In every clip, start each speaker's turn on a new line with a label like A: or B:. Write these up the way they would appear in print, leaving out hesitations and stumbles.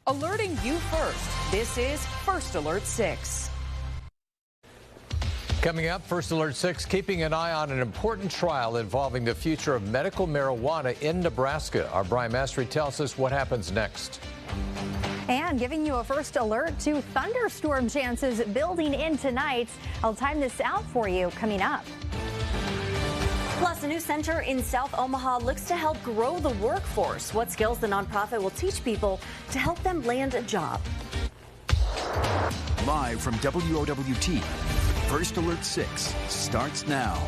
A: alerting you first. This is First Alert 6.
B: Coming up, First Alert 6, keeping an eye on an important trial involving the future of medical marijuana in Nebraska. Our Brian Mastery tells us what happens next.
C: And giving you a first alert to thunderstorm chances building in tonight. I'll time this out for you coming up.
D: Plus, a new center in South Omaha looks to help grow the workforce. What skills the nonprofit will teach people to help them land a job.
E: Live from WOWT, First Alert 6 starts now.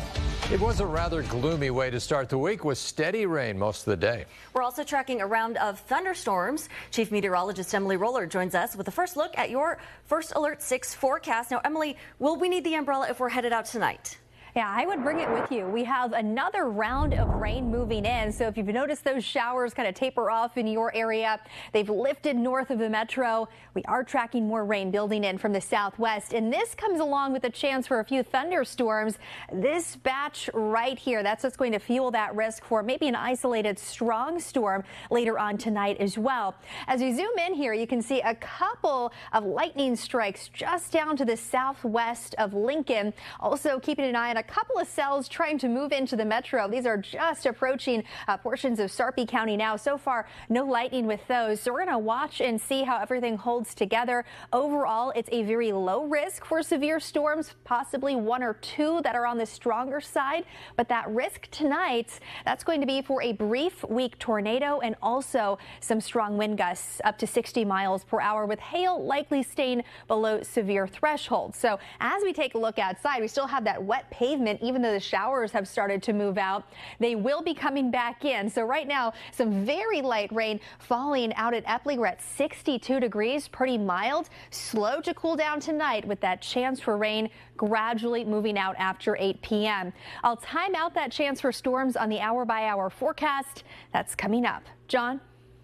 B: It was a rather gloomy way to start the week with steady rain most of the day.
D: We're also tracking a round of thunderstorms. Chief Meteorologist Emily Roller joins us with a first look at your First Alert 6 forecast. Now, Emily, will we need the umbrella if we're headed out tonight?
C: Yeah, I would bring it with you. We have another round of rain moving in. So if you've noticed those showers kind of taper off in your area, they've lifted north of the metro. We are tracking more rain building in from the southwest. And this comes along with a chance for a few thunderstorms. This batch right here, that's what's going to fuel that risk for maybe an isolated strong storm later on tonight as well. As we zoom in here, you can see a couple of lightning strikes just down to the southwest of Lincoln. Also keeping an eye on a couple of cells trying to move into the metro. These are just approaching portions of Sarpy County now. So far, no lightning with those. So we're going to watch and see how everything holds together. Overall, it's a very low risk for severe storms, possibly one or two that are on the stronger side. But that risk tonight, that's going to be for a brief weak tornado and also some strong wind gusts up to 60 miles per hour with hail likely staying below severe threshold. So as we take a look outside, we still have that wet pavement. Even though the showers have started to move out, they will be coming back in. So right now, some very light rain falling out at Epley. We're at 62 degrees, pretty mild, slow to cool down tonight with that chance for rain gradually moving out after 8 p.m. I'll time out that chance for storms on the hour-by-hour forecast. That's coming up. John?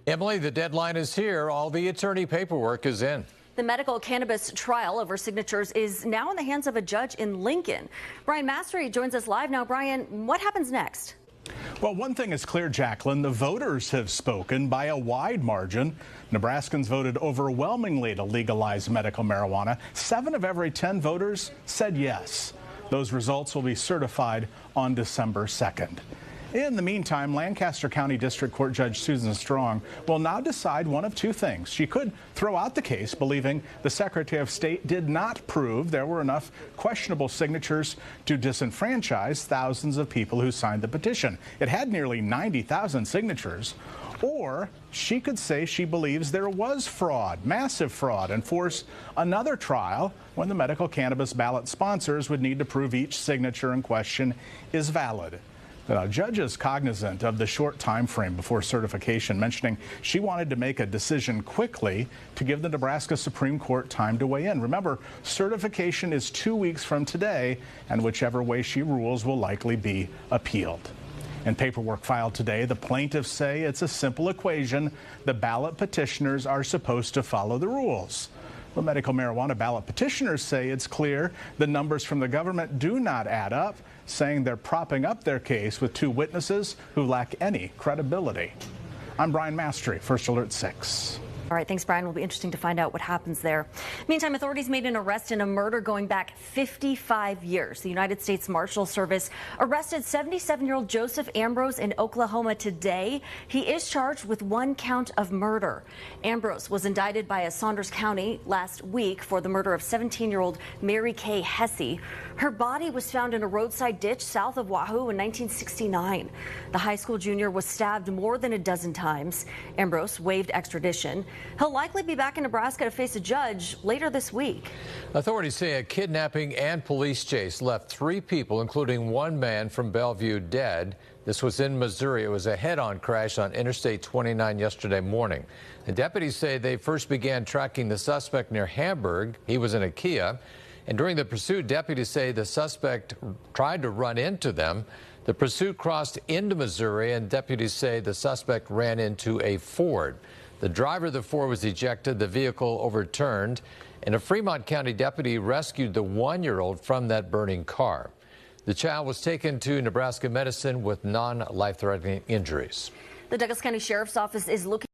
B: Emily, the deadline is here. All the attorney paperwork is in.
D: The medical cannabis trial over signatures is now in the hands of a judge in Lincoln. Brian Mastery joins us live now. Brian, what happens next?
F: Well, one thing is clear, Jacqueline. The voters have spoken by a wide margin. Nebraskans voted overwhelmingly to legalize medical marijuana. 7 of every 10 voters said yes. Those results will be certified on December 2nd. In the meantime, Lancaster County District Court Judge Susan Strong will now decide one of two things. She could throw out the case, believing the Secretary of State did not prove there were enough questionable signatures to disenfranchise thousands of people who signed the petition. It had nearly 90,000 signatures. Or she could say she believes there was fraud, massive fraud, and force another trial when the medical cannabis ballot sponsors would need to prove each signature in question is valid. The judge is cognizant of the short time frame before certification, mentioning she wanted to make a decision quickly to give the Nebraska Supreme Court time to weigh in. Remember, certification is 2 weeks from today, and whichever way she rules will likely be appealed. In paperwork filed today, the plaintiffs say it's a simple equation. The ballot petitioners are supposed to follow the rules. The medical marijuana ballot petitioners say it's clear the numbers from the government do not add up, saying they're propping up their case with 2 witnesses who lack any credibility. I'm Brian Mastery, First Alert 6.
D: All right, thanks, Brian. Will be interesting to find out what happens there. Meantime, authorities made an arrest in a murder going back 55 years. The United States Marshal Service arrested 77-year-old Joseph Ambrose in Oklahoma today. He is charged with 1 count of murder. Ambrose was indicted by Saunders County last week for the murder of 17-year-old Mary Kay Hesse. Her body was found in a roadside ditch south of Wahoo in 1969. The high school junior was stabbed more than a dozen times. Ambrose waived extradition. He'll likely be back in Nebraska to face a judge later this week.
B: Authorities say a kidnapping and police chase left 3 people, including 1 man from Bellevue, dead. This was in Missouri. It was a head-on crash on Interstate 29 yesterday morning. The deputies say they first began tracking the suspect near Hamburg. He was in a Kia. And during the pursuit, deputies say the suspect tried to run into them. The pursuit crossed into Missouri, and deputies say the suspect ran into a Ford. The driver of the Ford was ejected, the vehicle overturned, and a Fremont County deputy rescued the 1-year-old from that burning car. The child was taken to Nebraska Medicine with non-life-threatening injuries.
D: The Douglas County Sheriff's Office is looking